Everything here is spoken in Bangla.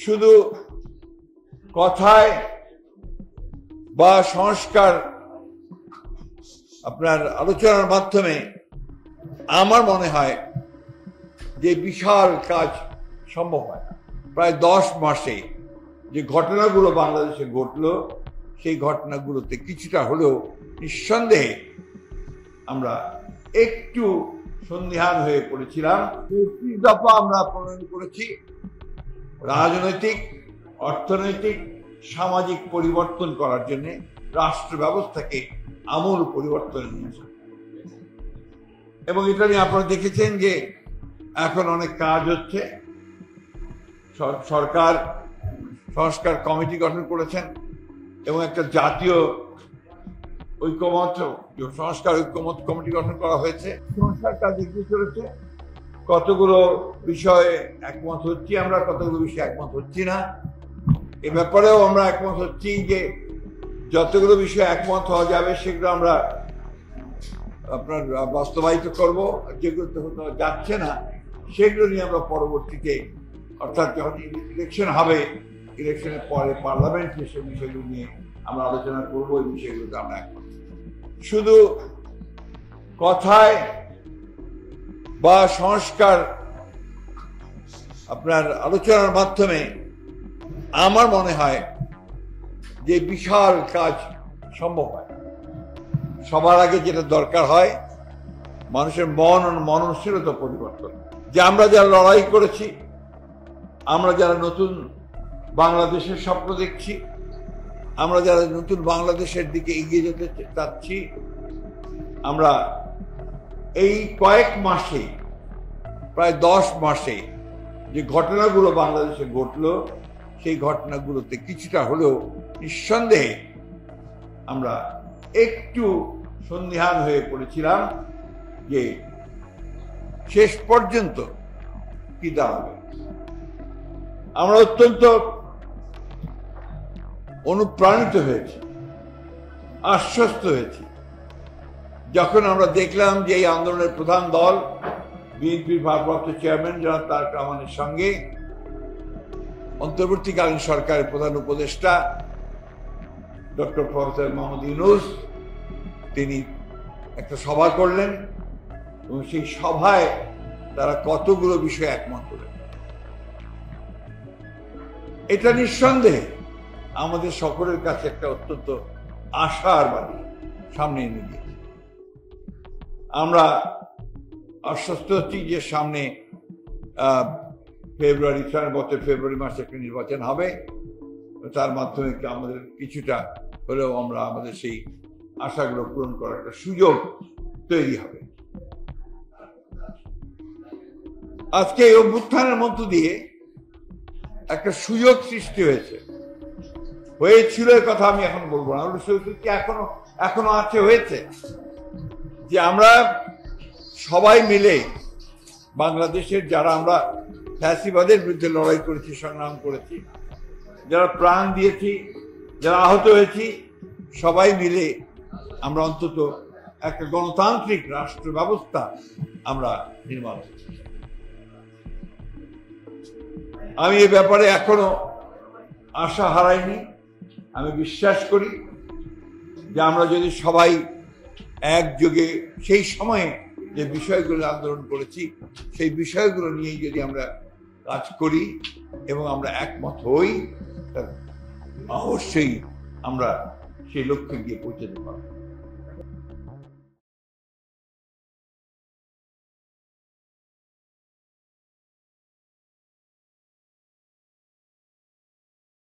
শুধু কথায় বা সংস্কার আপনার আলোচনার মাধ্যমে আমার মনে হয় যে বিশাল কাজ সম্ভব হয় না। প্রায় 10 মাসে যে ঘটনাগুলো বাংলাদেশে ঘটলো সেই ঘটনাগুলোতে কিছুটা হলেও নিঃসন্দেহে আমরা একটু সন্দিহান হয়ে পড়েছিলাম। 30 দফা আমরা প্রণয়ন করেছি রাজনৈতিক, অর্থনৈতিক, সামাজিক পরিবর্তন করার জন্য, রাষ্ট্র ব্যবস্থাকে আমূল পরিবর্তন নিয়েছে। এবং এটা নিয়ে আপনারা দেখেছেন যে এখন অনেক কাজ হচ্ছে। সরকার সংস্কার কমিটি গঠন করেছেন এবং একটা জাতীয় ঐক্যমত সংস্কার ঐক্যমত কমিটি গঠন করা হয়েছে। সংস্কার কাজ এগিয়ে চলেছে। কতগুলো বিষয়ে একমত হচ্ছি আমরা, কতগুলো বিষয়ে একমত হচ্ছি না। এ ব্যাপারেও আমরা একমত হচ্ছি যে যতগুলো বিষয়ে একমত হওয়া যাবে সেগুলো আমরা আপনার বাস্তবায়িত করব, যেগুলোতে হতে যাচ্ছে না সেগুলো নিয়ে আমরা পরবর্তীতে, অর্থাৎ যখন ইলেকশন হবে, ইলেকশনের পরে পার্লামেন্টে সে বিষয়গুলো নিয়ে আমরা আলোচনা করবো। এই বিষয়গুলোতে আমরা একমত। শুধু কথায় বা সংস্কার আপনার আলোচনার মাধ্যমে আমার মনে হয় যে বিশাল কাজ সম্ভব হয়। সবার আগে যেটা দরকার হয় মানুষের মননশীলতা পরিবর্তন। যে আমরা যারা লড়াই করেছি, আমরা যারা নতুন বাংলাদেশের স্বপ্ন দেখছি, আমরা যারা নতুন বাংলাদেশের দিকে এগিয়ে যেতে চাচ্ছি, আমরা এই কয়েক মাসে, প্রায় 10 মাসে যে ঘটনাগুলো বাংলাদেশে ঘটলো সেই ঘটনাগুলোতে কিছুটা হলেও নিঃসন্দেহে আমরা একটু সন্দিহান হয়ে পড়েছিলাম যে শেষ পর্যন্ত কি দাঁড়াবে। আমরা অত্যন্ত অনুপ্রাণিত হয়েছি, আশ্বস্ত হয়েছি যখন আমরা দেখলাম যে এই আন্দোলনের প্রধান দল বিএনপির ভারপ্রাপ্ত চেয়ারম্যান জনাব তারেক রহমানের সঙ্গে অন্তর্বর্তীকালীন সরকারের প্রধান উপদেষ্টা ডক্টর প্রফেসর মোহাম্মদ ইউনূস তিনি একটা সভা করলেন এবং সেই সভায় তারা কতগুলো বিষয়ে একমত হলেন। এটা নিঃসন্দেহে আমাদের সকলের কাছে একটা অত্যন্ত আশার বাণী সামনে এনে দিয়েছে। আমরা আশ্বস্ত হচ্ছি যে সামনে ফেব্রুয়ারি মাসে একটা নির্বাচন হবে। তার মাধ্যমে আমাদের কিছুটা হলেও আমরা আমাদের সেই আশাগুলো পূরণ করার একটা সুযোগ তৈরি হবে। আজকে এই অভ্যুত্থানের মধ্য দিয়ে একটা সুযোগ সৃষ্টি হয়েছিল এর কথা আমি এখন বলবো না, এখনো হয়েছে যে আমরা সবাই মিলে বাংলাদেশের যারা আমরা ফ্যাসিবাদের বিরুদ্ধে লড়াই করেছি, সংগ্রাম করেছি, যারা প্রাণ দিয়েছি, যারা আহত হয়েছি, সবাই মিলে আমরা অন্তত একটা গণতান্ত্রিক রাষ্ট্র ব্যবস্থা আমরা নির্মাণ করছি। আমি এ ব্যাপারে এখনো আশা হারাইনি। আমি বিশ্বাস করি যে আমরা যদি সবাই একযোগে সেই সময়ে যে বিষয়গুলো আন্দোলন করেছি সেই বিষয়গুলো নিয়ে যদি আমরা কাজ করি এবং আমরা একমত হই, অবশ্যই আমরা সেই লক্ষ্যে গিয়ে পৌঁছাতে পারব।